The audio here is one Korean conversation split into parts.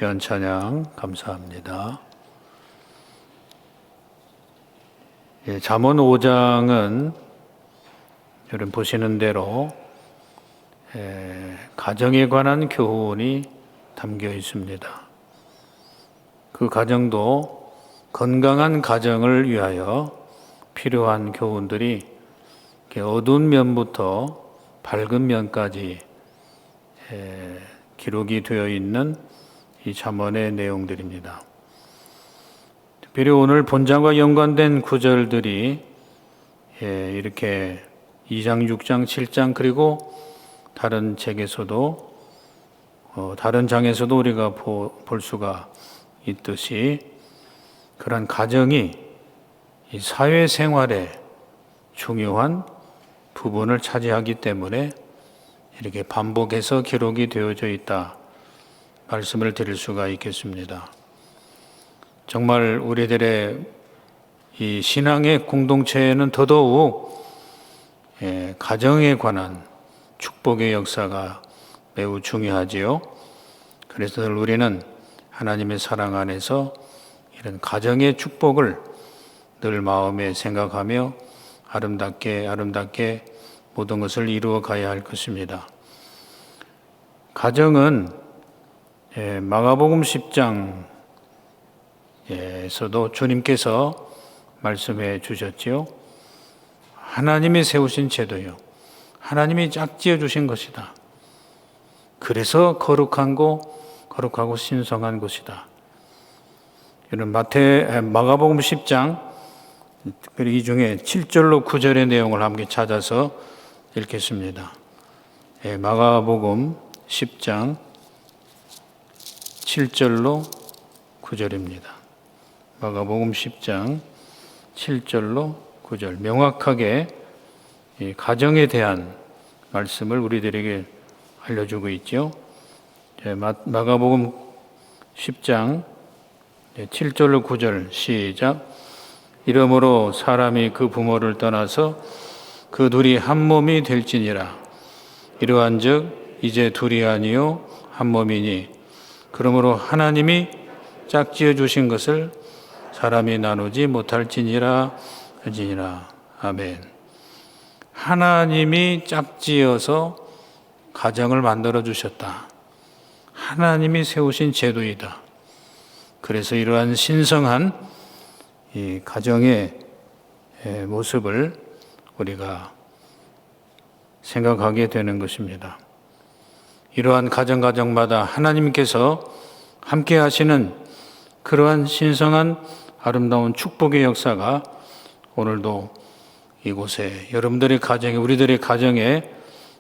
귀한 찬양 감사합니다. 잠언 5장은 여러분 보시는 대로 가정에 관한 교훈이 담겨 있습니다. 그 가정도 건강한 가정을 위하여 필요한 교훈들이 어두운 면부터 밝은 면까지 기록이 되어 있는 이 잠언의 내용들입니다. 특별히 오늘 본장과 연관된 구절들이 이렇게 2장, 6장, 7장 그리고 다른 책에서도 다른 장에서도 우리가 볼 수가 있듯이 그런 가정이 이 사회생활의 중요한 부분을 차지하기 때문에 이렇게 반복해서 기록이 되어져 있다 말씀을 드릴 수가 있겠습니다. 정말 우리들의 이 신앙의 공동체에는 더더욱 가정에 관한 축복의 역사가 매우 중요하지요. 그래서 우리는 하나님의 사랑 안에서 이런 가정의 축복을 늘 마음에 생각하며 아름답게 모든 것을 이루어 가야 할 것입니다. 가정은 마가복음 10장에서도 주님께서 말씀해 주셨지요. 하나님이 세우신 제도요. 하나님이 짝지어 주신 것이다. 그래서 거룩하고 신성한 것이다. 이런 마가복음 10장 특별히 이 중에 7절로 9절의 내용을 함께 찾아서 읽겠습니다. 마가복음 10장 7절로 9절입니다. 마가복음 10장 7절로 9절 명확하게 이 가정에 대한 말씀을 우리들에게 알려주고 있죠. 마가복음 10장 7절로 9절 시작. 이러므로 사람이 그 부모를 떠나서 그 둘이 한 몸이 될지니라. 이러한즉 이제 둘이 아니요 한 몸이니 그러므로 하나님이 짝지어 주신 것을 사람이 나누지 못할지니라 하지니라. 아멘. 하나님이 짝지어서 가정을 만들어 주셨다. 하나님이 세우신 제도이다. 그래서 이러한 신성한 이 가정의 모습을 우리가 생각하게 되는 것입니다. 이러한 가정마다 하나님께서 함께 하시는 그러한 신성한 아름다운 축복의 역사가 오늘도 이곳에 여러분들의 가정에 우리들의 가정에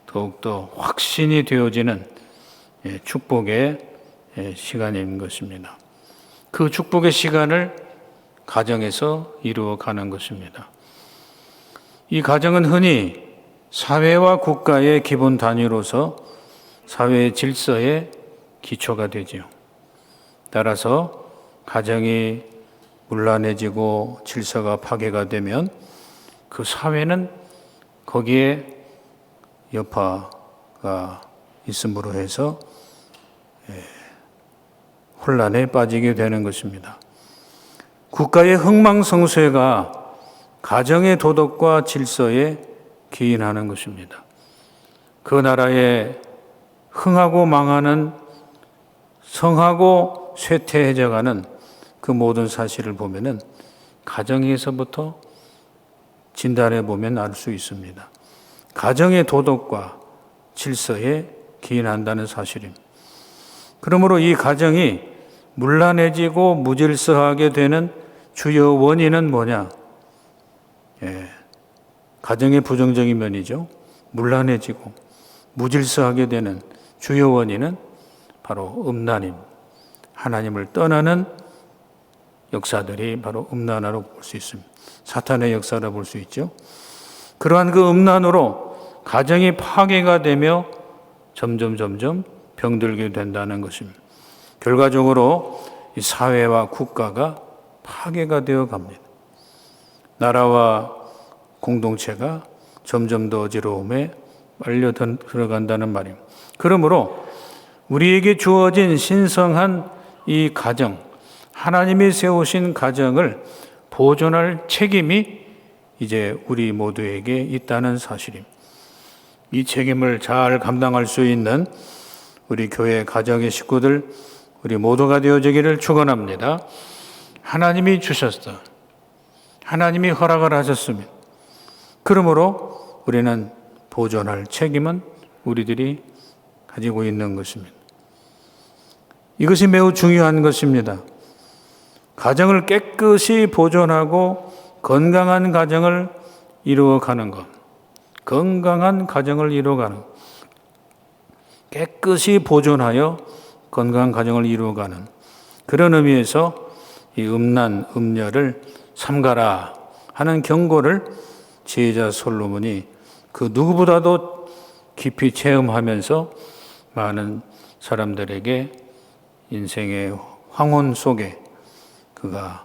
더욱더 확신이 되어지는 축복의 시간인 것입니다. 그 축복의 시간을 가정에서 이루어가는 것입니다. 이 가정은 흔히 사회와 국가의 기본 단위로서 사회의 질서의 기초가 되지요. 따라서 가정이 문란해지고 질서가 파괴가 되면 그 사회는 거기에 여파가 있음으로 해서 혼란에 빠지게 되는 것입니다. 국가의 흥망성쇠가 가정의 도덕과 질서에 기인하는 것입니다. 그 나라의 흥하고 망하는 성하고 쇠퇴해져가는 그 모든 사실을 보면은 가정에서부터 진단해 보면 알 수 있습니다. 가정의 도덕과 질서에 기인한다는 사실입니다. 그러므로 이 가정이 문란해지고 무질서하게 되는 주요 원인은 뭐냐? 가정의 부정적인 면이죠. 문란해지고 무질서하게 되는 주요 원인은 바로 음란입니다. 하나님을 떠나는 역사들이 바로 음란으로 볼 수 있습니다. 사탄의 역사라 볼 수 있죠. 그러한 그 음란으로 가정이 파괴가 되며 점점 병들게 된다는 것입니다. 결과적으로 이 사회와 국가가 파괴가 되어 갑니다. 나라와 공동체가 점점 더 어지러움에 빨려 들어간다는 말입니다. 그러므로 우리에게 주어진 신성한 이 가정, 하나님이 세우신 가정을 보존할 책임이 이제 우리 모두에게 있다는 사실입니다. 이 책임을 잘 감당할 수 있는 우리 교회 가정의 식구들, 우리 모두가 되어지기를 축원합니다. 하나님이 주셨다. 하나님이 허락을 하셨습니다. 그러므로 우리는 보존할 책임은 우리들이 가지고 있는 것입니다. 이것이 매우 중요한 것입니다. 가정을 깨끗이 보존하고 건강한 가정을 이루어가는 것. 건강한 가정을 이루어가는 것. 깨끗이 보존하여 건강한 가정을 이루어가는 그런 의미에서 이 음란, 음녀를 삼가라 하는 경고를 지혜자 솔로몬이 그 누구보다도 깊이 체험하면서 많은 사람들에게 인생의 황혼 속에 그가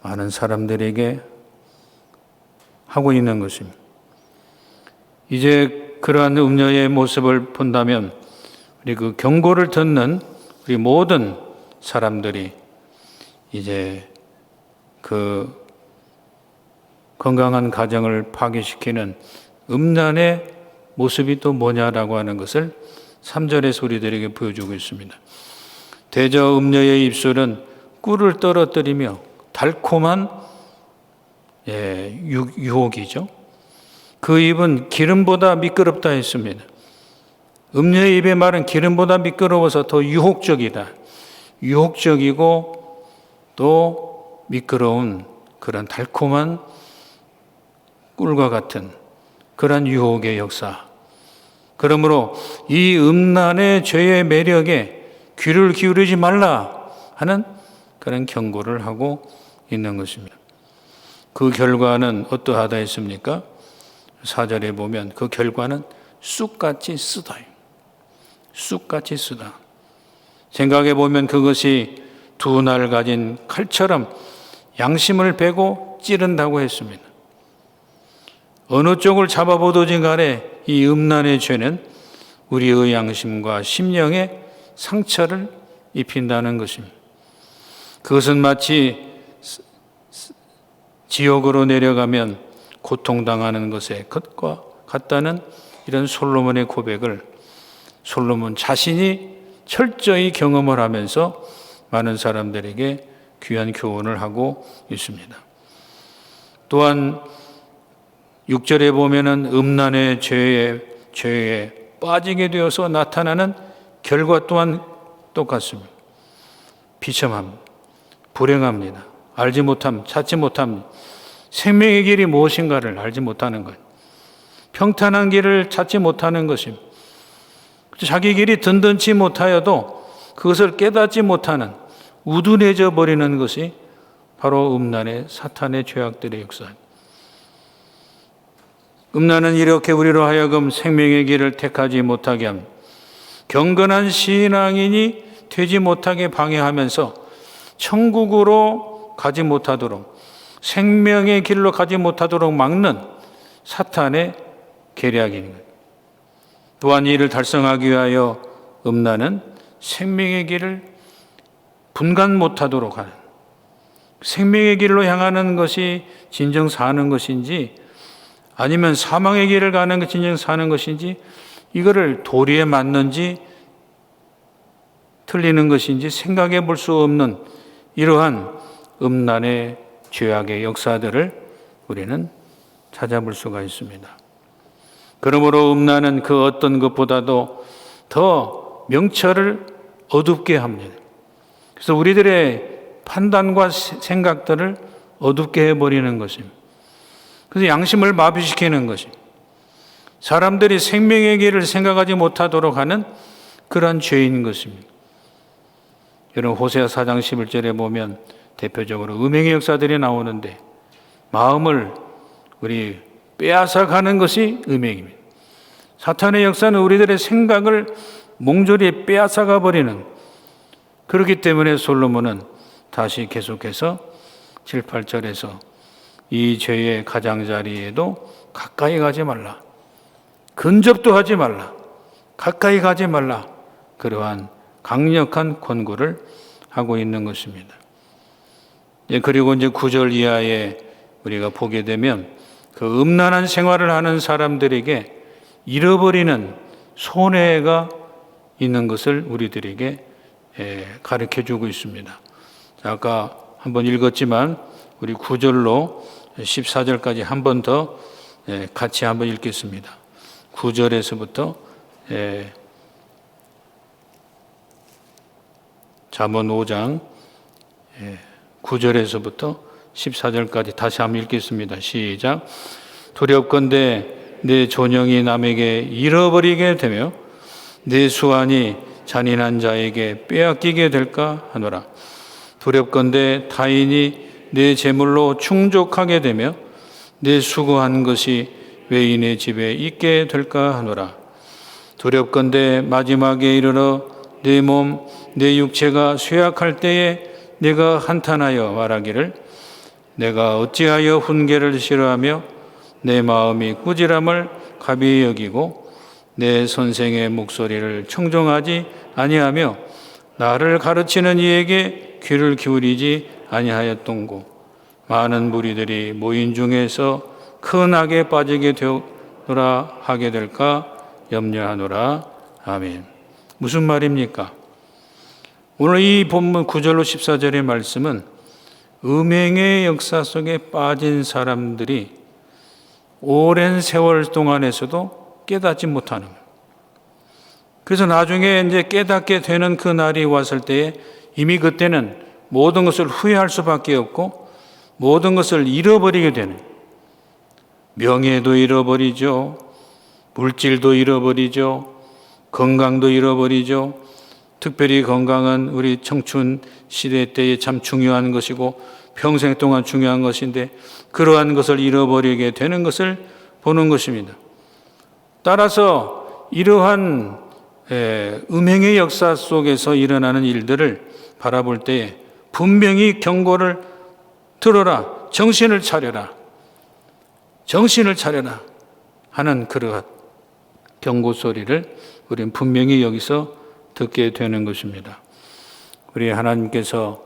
많은 사람들에게 하고 있는 것입니다. 이제 그러한 음녀의 모습을 본다면 우리 그 경고를 듣는 우리 모든 사람들이 이제 그 건강한 가정을 파괴시키는 음란의 모습이 또 뭐냐라고 하는 것을 3절에서 우리들에게 보여주고 있습니다. 대저 음녀의 입술은 꿀을 떨어뜨리며 달콤한 유혹이죠. 그 입은 기름보다 미끄럽다 했습니다. 음녀의 입의 말은 기름보다 미끄러워서 더 유혹적이다. 유혹적이고 또 미끄러운 그런 달콤한 꿀과 같은 그런 유혹의 역사. 그러므로 이 음란의 죄의 매력에 귀를 기울이지 말라 하는 그런 경고를 하고 있는 것입니다. 그 결과는 어떠하다 했습니까? 4절에 보면 그 결과는 쑥같이 쓰다. 쑥같이 쓰다. 생각해 보면 그것이 두 날 가진 칼처럼 양심을 베고 찌른다고 했습니다. 어느 쪽을 잡아보든지 간에 이 음란의 죄는 우리의 양심과 심령에 상처를 입힌다는 것입니다. 그것은 마치 지옥으로 내려가면 고통당하는 것에 것과 같다는 이런 솔로몬의 고백을 솔로몬 자신이 철저히 경험을 하면서 많은 사람들에게 귀한 교훈을 하고 있습니다. 또한 6절에 보면은 음란의 죄에 빠지게 되어서 나타나는 결과 또한 똑같습니다. 비참함, 불행합니다. 알지 못함, 찾지 못함, 생명의 길이 무엇인가를 알지 못하는 것, 평탄한 길을 찾지 못하는 것입니다. 자기 길이 든든치 못하여도 그것을 깨닫지 못하는 우둔해져 버리는 것이 바로 음란의 사탄의 죄악들의 역사입니다. 음란은 이렇게 우리로 하여금 생명의 길을 택하지 못하게 합니다. 경건한 신앙인이 되지 못하게 방해하면서 천국으로 가지 못하도록 생명의 길로 가지 못하도록 막는 사탄의 계략인 거예요. 또한 이를 달성하기 위하여 음란은 생명의 길을 분간 못하도록 하는 생명의 길로 향하는 것이 진정 사는 것인지 아니면 사망의 길을 가는 것이 진정 사는 것인지 이거를 도리에 맞는지 틀리는 것인지 생각해 볼 수 없는 이러한 음란의 죄악의 역사들을 우리는 찾아볼 수가 있습니다. 그러므로 음란은 그 어떤 것보다도 더 명철을 어둡게 합니다. 그래서 우리들의 판단과 생각들을 어둡게 해버리는 것입니다. 그래서 양심을 마비시키는 것입니다. 사람들이 생명의 길을 생각하지 못하도록 하는 그러한 죄인 것입니다. 여러분 호세아 4장 11절에 보면 대표적으로 음행의 역사들이 나오는데 마음을 우리 빼앗아가는 것이 음행입니다. 사탄의 역사는 우리들의 생각을 몽졸히 빼앗아가 버리는, 그렇기 때문에 솔로몬은 다시 계속해서 7, 8절에서 이 죄의 가장자리에도 가까이 가지 말라, 근접도 하지 말라, 가까이 가지 말라, 그러한 강력한 권고를 하고 있는 것입니다. 그리고 이제 9절 이하에 우리가 보게 되면 그 음란한 생활을 하는 사람들에게 잃어버리는 손해가 있는 것을 우리들에게 가르쳐 주고 있습니다. 아까 한번 읽었지만 우리 9절로 14절까지 한 번 더 같이 한번 읽겠습니다. 9절에서부터 잠언 5장 9절에서부터 14절까지 다시 한번 읽겠습니다. 시작. 두렵건대 내 존영이 남에게 잃어버리게 되며 내 수완이 잔인한 자에게 빼앗기게 될까 하노라. 두렵건대 타인이 내 재물로 충족하게 되며 내 수고한 것이 외인의 집에 있게 될까 하노라. 두렵건대 마지막에 이르러 내 몸, 내 육체가 쇠약할 때에 내가 한탄하여 말하기를 내가 어찌하여 훈계를 싫어하며 내 마음이 꾸지람을 가비히 여기고 내 선생의 목소리를 청종하지 아니하며 나를 가르치는 이에게 귀를 기울이지 아니하였던고. 많은 무리들이 모인 중에서 큰 악에 빠지게 되노라 하게 될까 염려하노라. 아멘. 무슨 말입니까? 오늘 이 본문 9절로 14절의 말씀은 음행의 역사 속에 빠진 사람들이 오랜 세월 동안에서도 깨닫지 못하는 거예요. 그래서 나중에 이제 깨닫게 되는 그 날이 왔을 때에 이미 그때는 모든 것을 후회할 수밖에 없고 모든 것을 잃어버리게 되는, 명예도 잃어버리죠, 물질도 잃어버리죠, 건강도 잃어버리죠. 특별히 건강은 우리 청춘 시대 때에 참 중요한 것이고 평생 동안 중요한 것인데 그러한 것을 잃어버리게 되는 것을 보는 것입니다. 따라서 이러한 음행의 역사 속에서 일어나는 일들을 바라볼 때에 분명히 경고를 들어라, 정신을 차려라, 정신을 차려라 하는 그러한 경고 소리를 우리는 분명히 여기서 듣게 되는 것입니다. 우리 하나님께서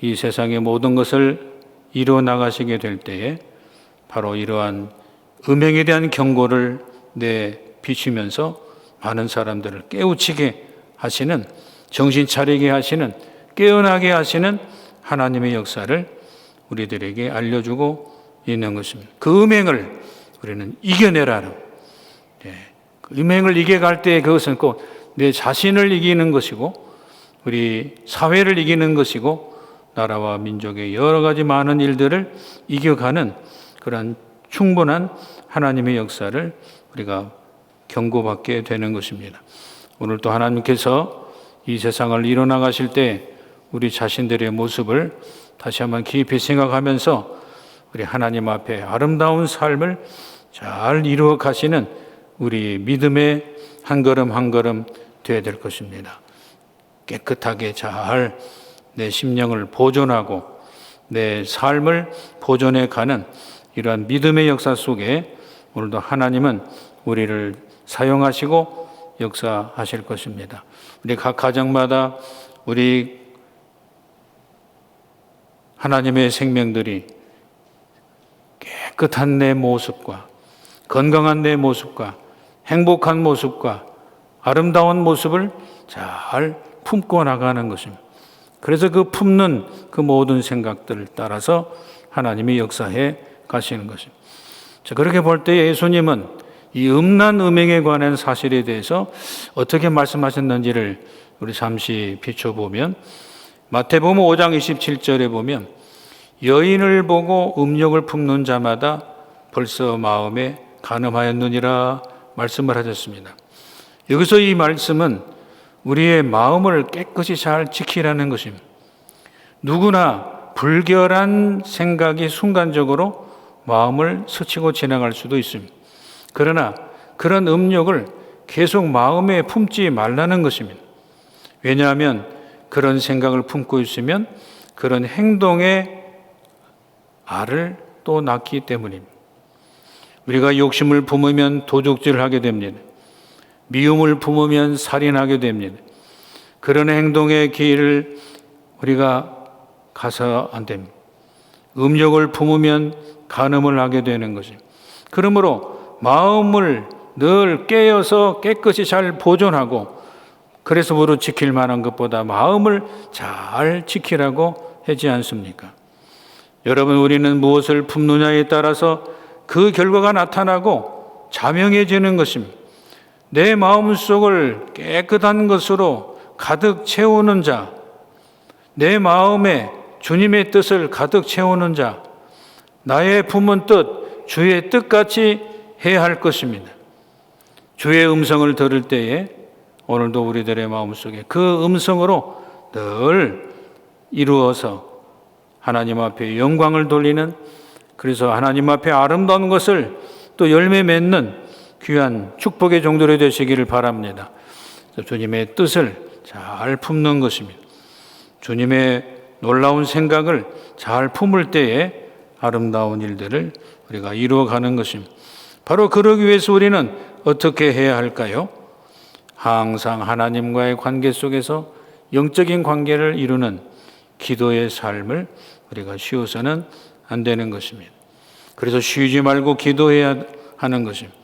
이 세상의 모든 것을 이루어 나가시게 될 때에 바로 이러한 음행에 대한 경고를 비추면서 많은 사람들을 깨우치게 하시는, 정신 차리게 하시는, 깨어나게 하시는 하나님의 역사를 우리들에게 알려주고 있는 것입니다. 그 음행을 우리는 이겨내라는, 그 음행을 이겨갈 때 그것은 꼭 내 자신을 이기는 것이고 우리 사회를 이기는 것이고 나라와 민족의 여러 가지 많은 일들을 이겨가는 그런 충분한 하나님의 역사를 우리가 경고받게 되는 것입니다. 오늘 또 하나님께서 이 세상을 이뤄나가실 때 우리 자신들의 모습을 다시 한번 깊이 생각하면서 우리 하나님 앞에 아름다운 삶을 잘 이루어 가시는 우리 믿음의 한 걸음 한 걸음 되어야 될 것입니다. 깨끗하게 잘 내 심령을 보존하고 내 삶을 보존해 가는 이러한 믿음의 역사 속에 오늘도 하나님은 우리를 사용하시고 역사하실 것입니다. 우리 각 가정마다 우리 하나님의 생명들이 깨끗한 내 모습과 건강한 내 모습과 행복한 모습과 아름다운 모습을 잘 품고 나가는 것입니다. 그래서 그 품는 그 모든 생각들을 따라서 하나님이 역사해 가시는 것입니다. 자, 그렇게 볼 때 예수님은 이 음란 음행에 관한 사실에 대해서 어떻게 말씀하셨는지를 우리 잠시 비춰보면 마태복음 5장 27절에 보면 여인을 보고 음욕을 품는 자마다 벌써 마음에 간음하였느니라 말씀을 하셨습니다. 여기서 이 말씀은 우리의 마음을 깨끗이 잘 지키라는 것입니다. 누구나 불결한 생각이 순간적으로 마음을 스치고 지나갈 수도 있습니다. 그러나 그런 음욕을 계속 마음에 품지 말라는 것입니다. 왜냐하면 그런 생각을 품고 있으면 그런 행동에 알을 또 낳기 때문입니다. 우리가 욕심을 품으면 도둑질을 하게 됩니다. 미움을 품으면 살인하게 됩니다. 그런 행동의 길을 우리가 가서 안 됩니다. 음욕을 품으면 간음을 하게 되는 것입니다. 그러므로 마음을 늘 깨어서 깨끗이 잘 보존하고, 그래서 무릇 지킬 만한 것보다 마음을 잘 지키라고 하지 않습니까? 여러분, 우리는 무엇을 품느냐에 따라서 그 결과가 나타나고 자명해지는 것입니다. 내 마음속을 깨끗한 것으로 가득 채우는 자, 내 마음에 주님의 뜻을 가득 채우는 자, 나의 품은 뜻, 주의 뜻같이 해야 할 것입니다. 주의 음성을 들을 때에 오늘도 우리들의 마음속에 그 음성으로 늘 이루어서 하나님 앞에 영광을 돌리는, 그래서 하나님 앞에 아름다운 것을 또 열매 맺는 귀한 축복의 종들이 되시기를 바랍니다. 주님의 뜻을 잘 품는 것입니다. 주님의 놀라운 생각을 잘 품을 때에 아름다운 일들을 우리가 이루어가는 것입니다. 바로 그러기 위해서 우리는 어떻게 해야 할까요? 항상 하나님과의 관계 속에서 영적인 관계를 이루는 기도의 삶을 우리가 쉬어서는 안 되는 것입니다. 그래서 쉬지 말고 기도해야 하는 것입니다.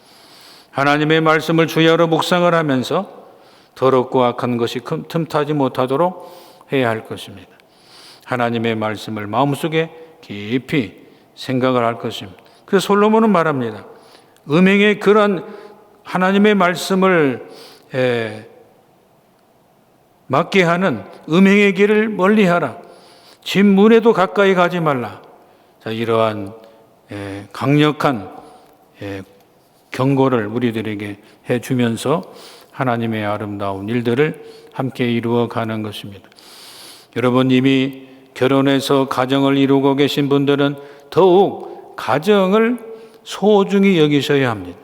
하나님의 말씀을 주야로 묵상을 하면서 더럽고 악한 것이 틈타지 못하도록 해야 할 것입니다. 하나님의 말씀을 마음속에 깊이 생각을 할 것입니다. 그래서 솔로몬은 말합니다. 음행의 그런 하나님의 말씀을 맞게 하는 음행의 길을 멀리하라. 집 문에도 가까이 가지 말라. 자, 이러한 강력한 경고를 우리들에게 해주면서 하나님의 아름다운 일들을 함께 이루어가는 것입니다. 여러분, 이미 결혼해서 가정을 이루고 계신 분들은 더욱 가정을 소중히 여기셔야 합니다.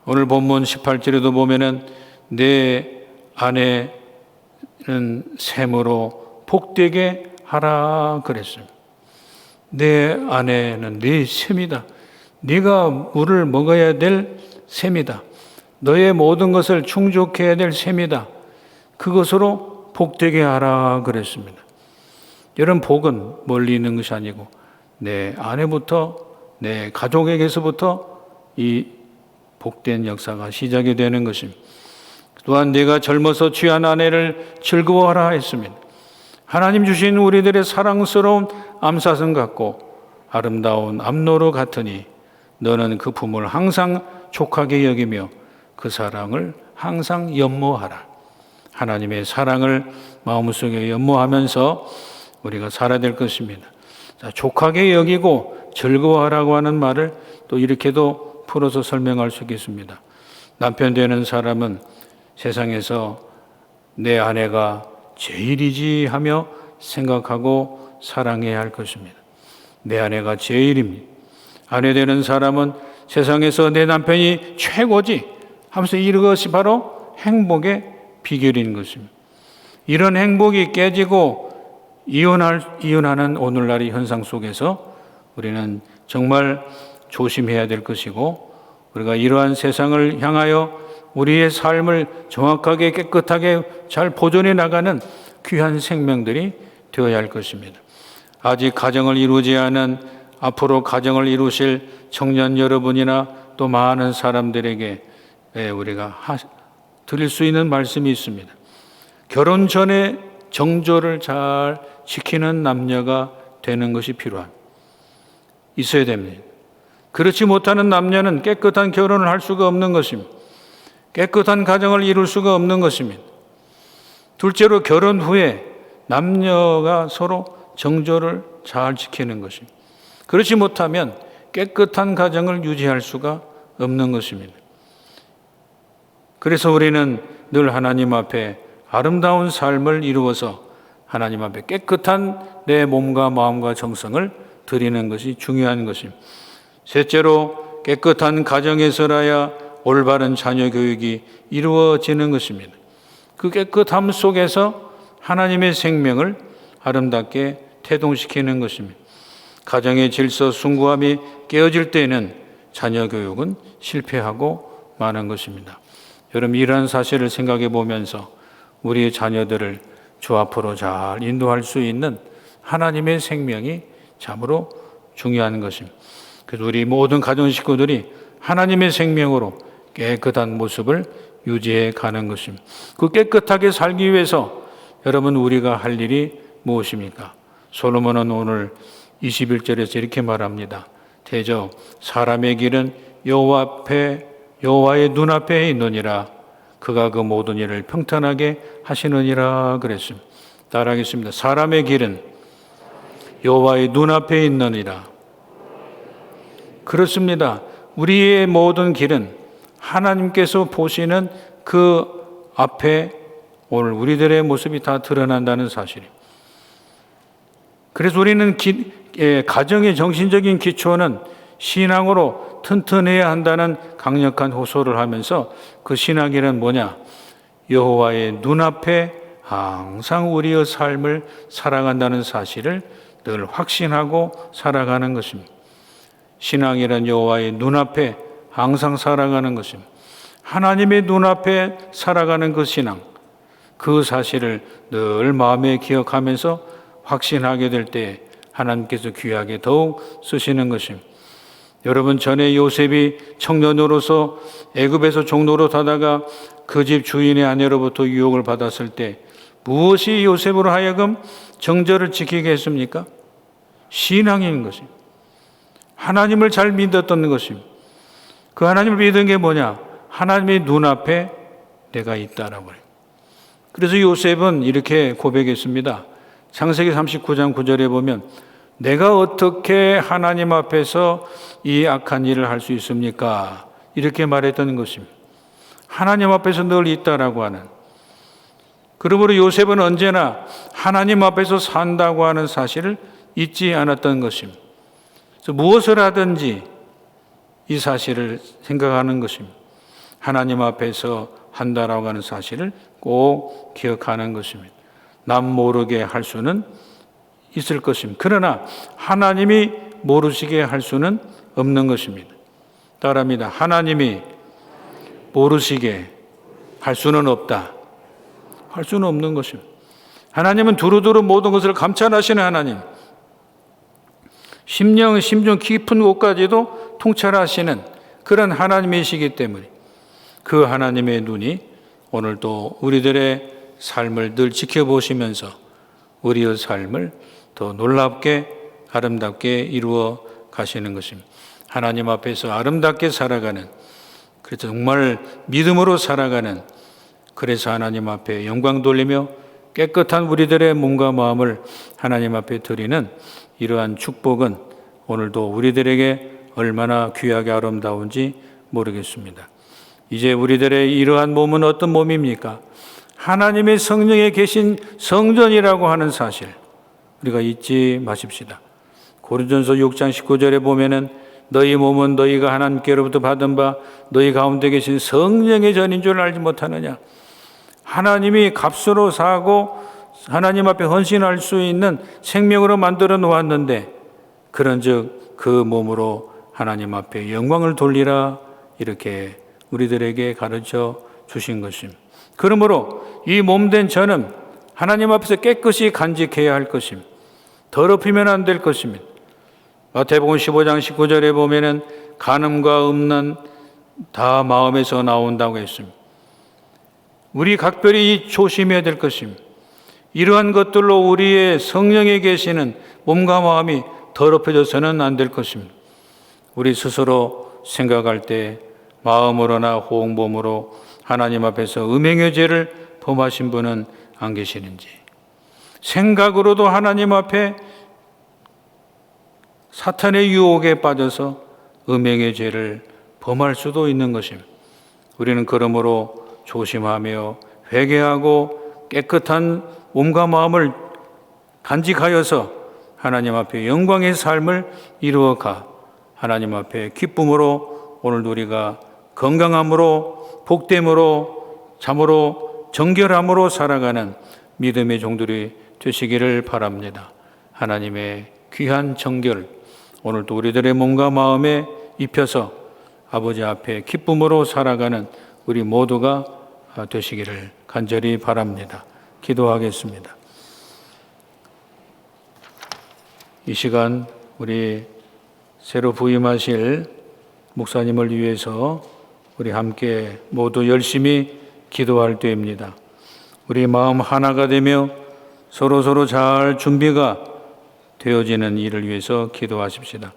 오늘 본문 18절에도 보면은 내 아내는 샘으로 복되게 하라 그랬습니다. 내 아내는 네 샘이다. 네가 물을 먹어야 될 샘이다. 너의 모든 것을 충족해야 될 샘이다. 그것으로 복되게 하라 그랬습니다. 여러분, 복은 멀리 있는 것이 아니고 내 아내부터, 내 가족에게서부터 이 복된 역사가 시작이 되는 것입니다. 또한 내가 젊어서 취한 아내를 즐거워하라 했습니다. 하나님 주신 우리들의 사랑스러운 암사슴 같고 아름다운 암노루 같으니 너는 그 품을 항상 족하게 여기며 그 사랑을 항상 연모하라. 하나님의 사랑을 마음속에 연모하면서 우리가 살아야 될 것입니다. 자, 족하게 여기고 즐거워하라고 하는 말을 또 이렇게도 풀어서 설명할 수 있겠습니다. 남편 되는 사람은 세상에서 내 아내가 제일이지 하며 생각하고 사랑해야 할 것입니다. 내 아내가 제일입니다. 아내 되는 사람은 세상에서 내 남편이 최고지 하면서 이것이 바로 행복의 비결인 것입니다. 이런 행복이 깨지고 이혼하는 오늘날의 현상 속에서 우리는 정말 조심해야 될 것이고, 우리가 이러한 세상을 향하여 우리의 삶을 정확하게 깨끗하게 잘 보존해 나가는 귀한 생명들이 되어야 할 것입니다. 아직 가정을 이루지 않은, 앞으로 가정을 이루실 청년 여러분이나 또 많은 사람들에게 우리가 드릴 수 있는 말씀이 있습니다. 결혼 전에 정조를 잘 지키는 남녀가 되는 것이 있어야 됩니다. 그렇지 못하는 남녀는 깨끗한 결혼을 할 수가 없는 것입니다. 깨끗한 가정을 이룰 수가 없는 것입니다. 둘째로, 결혼 후에 남녀가 서로 정조를 잘 지키는 것입니다. 그렇지 못하면 깨끗한 가정을 유지할 수가 없는 것입니다. 그래서 우리는 늘 하나님 앞에 아름다운 삶을 이루어서 하나님 앞에 깨끗한 내 몸과 마음과 정성을 드리는 것이 중요한 것입니다. 셋째로, 깨끗한 가정에서라야 올바른 자녀 교육이 이루어지는 것입니다. 그 깨끗함 속에서 하나님의 생명을 아름답게 태동시키는 것입니다. 가정의 질서 숭고함이 깨어질 때에는 자녀 교육은 실패하고 마는 것입니다. 여러분, 이러한 사실을 생각해 보면서 우리의 자녀들을 주 앞으로 잘 인도할 수 있는 하나님의 생명이 참으로 중요한 것입니다. 그래서 우리 모든 가정 식구들이 하나님의 생명으로 깨끗한 모습을 유지해 가는 것입니다. 그 깨끗하게 살기 위해서 여러분 우리가 할 일이 무엇입니까? 솔로몬은 오늘 21절에서 이렇게 말합니다. 대저 사람의 길은 여호와의 눈앞에 있느니라. 그가 그 모든 일을 평탄하게 하시느니라 그랬습니다. 따라하겠습니다. 사람의 길은 여호와의 눈앞에 있느니라. 그렇습니다. 우리의 모든 길은 하나님께서 보시는 그 앞에 오늘 우리들의 모습이 다 드러난다는 사실입니다. 그래서 우리는 가정의 정신적인 기초는 신앙으로 튼튼해야 한다는 강력한 호소를 하면서 그 신앙이란 뭐냐? 여호와의 눈앞에 항상 우리의 삶을 살아간다는 사실을 늘 확신하고 살아가는 것입니다. 신앙이란 여호와의 눈앞에 항상 살아가는 것입니다. 하나님의 눈앞에 살아가는 그 신앙, 그 사실을 늘 마음에 기억하면서 확신하게 될 때 하나님께서 귀하게 더욱 쓰시는 것입니다. 여러분, 전에 요셉이 청년으로서 애굽에서 종노릇 하다가 그 집 주인의 아내로부터 유혹을 받았을 때 무엇이 요셉으로 하여금 정절을 지키게 했습니까? 신앙인 것입니다. 하나님을 잘 믿었던 것입니다. 그 하나님을 믿은 게 뭐냐? 하나님의 눈앞에 내가 있다라고 해요. 그래서 요셉은 이렇게 고백했습니다. 창세기 39장 9절에 보면 내가 어떻게 하나님 앞에서 이 악한 일을 할 수 있습니까? 이렇게 말했던 것입니다. 하나님 앞에서 늘 있다라고 하는. 그러므로 요셉은 언제나 하나님 앞에서 산다고 하는 사실을 잊지 않았던 것입니다. 그래서 무엇을 하든지 이 사실을 생각하는 것입니다. 하나님 앞에서 한다라고 하는 사실을 꼭 기억하는 것입니다. 남 모르게 할 수는 있을 것입니다. 그러나 하나님이 모르시게 할 수는 없는 것입니다. 따라합니다. 하나님이 모르시게 할 수는 없다. 할 수는 없는 것입니다. 하나님은 두루두루 모든 것을 감찰하시는 하나님. 심령 깊은 곳까지도 통찰하시는 그런 하나님이시기 때문에 그 하나님의 눈이 오늘도 우리들의 삶을 늘 지켜보시면서 우리의 삶을 더 놀랍게 아름답게 이루어 가시는 것입니다. 하나님 앞에서 아름답게 살아가는, 그래서 정말 믿음으로 살아가는, 그래서 하나님 앞에 영광 돌리며 깨끗한 우리들의 몸과 마음을 하나님 앞에 드리는 이러한 축복은 오늘도 우리들에게 얼마나 귀하게 아름다운지 모르겠습니다. 이제 우리들의 이러한 몸은 어떤 몸입니까? 하나님의 성령에 계신 성전이라고 하는 사실 우리가 잊지 마십시다. 고린도전서 6장 19절에 보면은 너희 몸은 너희가 하나님께로부터 받은 바 너희 가운데 계신 성령의 전인 줄 알지 못하느냐. 하나님이 값으로 사고 하나님 앞에 헌신할 수 있는 생명으로 만들어 놓았는데 그런즉 그 몸으로 하나님 앞에 영광을 돌리라 이렇게 우리들에게 가르쳐 주신 것입니다. 그러므로 이 몸된 저는 하나님 앞에서 깨끗이 간직해야 할 것입니다. 더럽히면 안 될 것입니다. 마태복음 15장 19절에 보면은 간음과 음란 다 마음에서 나온다고 했습니다. 우리 각별히 조심해야 될 것입니다. 이러한 것들로 우리의 성령에 계시는 몸과 마음이 더럽혀져서는 안 될 것입니다. 우리 스스로 생각할 때 마음으로나 호응범으로 하나님 앞에서 음행의 죄를 범하신 분은 안 계시는지, 생각으로도 하나님 앞에 사탄의 유혹에 빠져서 음행의 죄를 범할 수도 있는 것입니다. 우리는 그러므로 조심하며 회개하고 깨끗한 몸과 마음을 간직하여서 하나님 앞에 영광의 삶을 이루어가 하나님 앞에 기쁨으로 오늘도 우리가 건강함으로 복됨으로 참으로 정결함으로 살아가는 믿음의 종들이 되시기를 바랍니다. 하나님의 귀한 정결 오늘도 우리들의 몸과 마음에 입혀서 아버지 앞에 기쁨으로 살아가는 우리 모두가 되시기를 간절히 바랍니다. 기도하겠습니다. 이 시간 우리 새로 부임하실 목사님을 위해서 우리 함께 모두 열심히 기도할 때입니다. 우리 마음 하나가 되며 서로 잘 준비가 되어지는 일을 위해서 기도하십시다.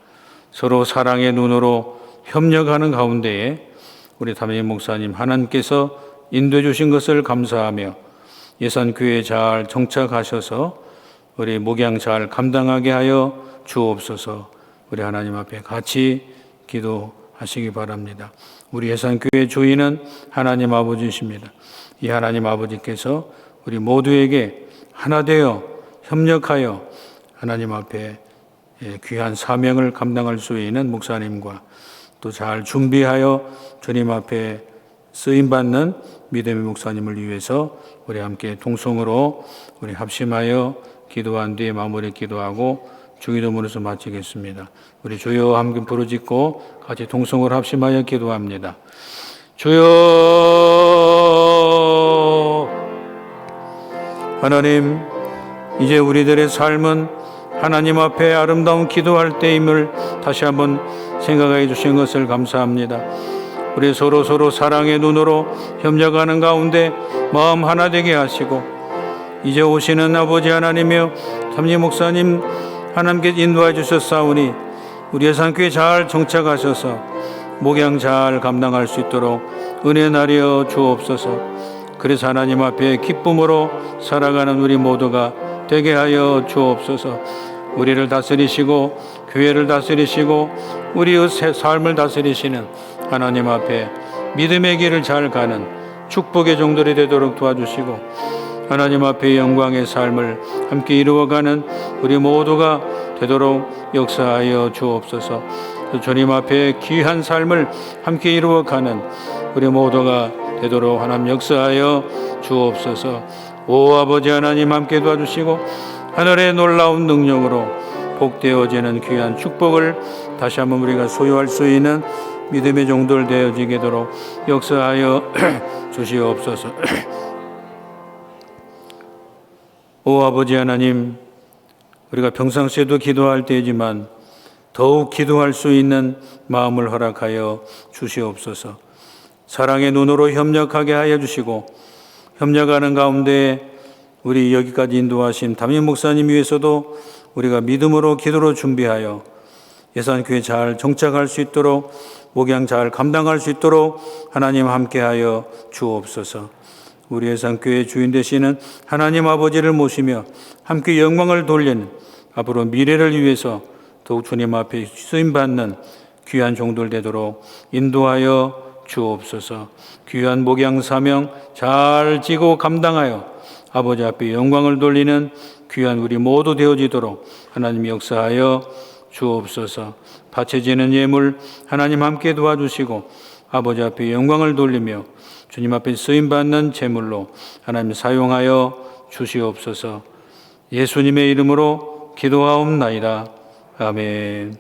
서로 사랑의 눈으로 협력하는 가운데에 우리 담임 목사님 하나님께서 인도해 주신 것을 감사하며 예산교회에 잘 정착하셔서 우리 목양 잘 감당하게 하여 주옵소서. 우리 하나님 앞에 같이 기도하시기 바랍니다. 우리 예산교회 주인은 하나님 아버지십니다. 이 하나님 아버지께서 우리 모두에게 하나 되어 협력하여 하나님 앞에 귀한 사명을 감당할 수 있는 목사님과 또 잘 준비하여 주님 앞에 쓰임받는 믿음의 목사님을 위해서 우리 함께 동성으로 우리 합심하여 기도한 뒤에 마무리 기도하고 주기도문에서 마치겠습니다. 우리 주여 함께 부르짖고 같이 동성으로 합심하여 기도합니다. 주여 하나님, 이제 우리들의 삶은 하나님 앞에 아름다운 기도할 때임을 다시 한번 생각해 주신 것을 감사합니다. 우리 서로 사랑의 눈으로 협력하는 가운데 마음 하나 되게 하시고 이제 오시는 아버지 하나님이여 담임 목사님 하나님께 인도해 주셨사오니 우리 예산교회 잘 정착하셔서 목양 잘 감당할 수 있도록 은혜 나려 주옵소서. 그래서 하나님 앞에 기쁨으로 살아가는 우리 모두가 되게 하여 주옵소서. 우리를 다스리시고 교회를 다스리시고 우리의 삶을 다스리시는 하나님 앞에 믿음의 길을 잘 가는 축복의 종들이 되도록 도와주시고 하나님 앞에 영광의 삶을 함께 이루어가는 우리 모두가 되도록 역사하여 주옵소서. 주님 앞에 귀한 삶을 함께 이루어가는 우리 모두가 되도록 하나님 역사하여 주옵소서. 오 아버지 하나님 함께 도와주시고 하늘의 놀라운 능력으로 복되어지는 귀한 축복을 다시 한번 우리가 소유할 수 있는 믿음의 종들 되어지게 도록 역사하여 주시옵소서. 오 아버지 하나님, 우리가 평상시에도 기도할 때이지만 더욱 기도할 수 있는 마음을 허락하여 주시옵소서. 사랑의 눈으로 협력하게 하여 주시고 협력하는 가운데 우리 여기까지 인도하신 담임 목사님 위해서도 우리가 믿음으로 기도로 준비하여 예산교회 잘 정착할 수 있도록 목양 잘 감당할 수 있도록 하나님 함께하여 주옵소서. 우리 예산교회 주인 되시는 하나님 아버지를 모시며 함께 영광을 돌리는 앞으로 미래를 위해서 더욱 주님 앞에 쓰임받는 귀한 종들 되도록 인도하여 주옵소서. 귀한 목양 사명 잘 지고 감당하여 아버지 앞에 영광을 돌리는 귀한 우리 모두 되어지도록 하나님 역사하여 주옵소서. 바쳐지는 예물 하나님 함께 도와주시고 아버지 앞에 영광을 돌리며 주님 앞에 쓰임받는 제물로 하나님 사용하여 주시옵소서. 예수님의 이름으로 기도하옵나이다. 아멘.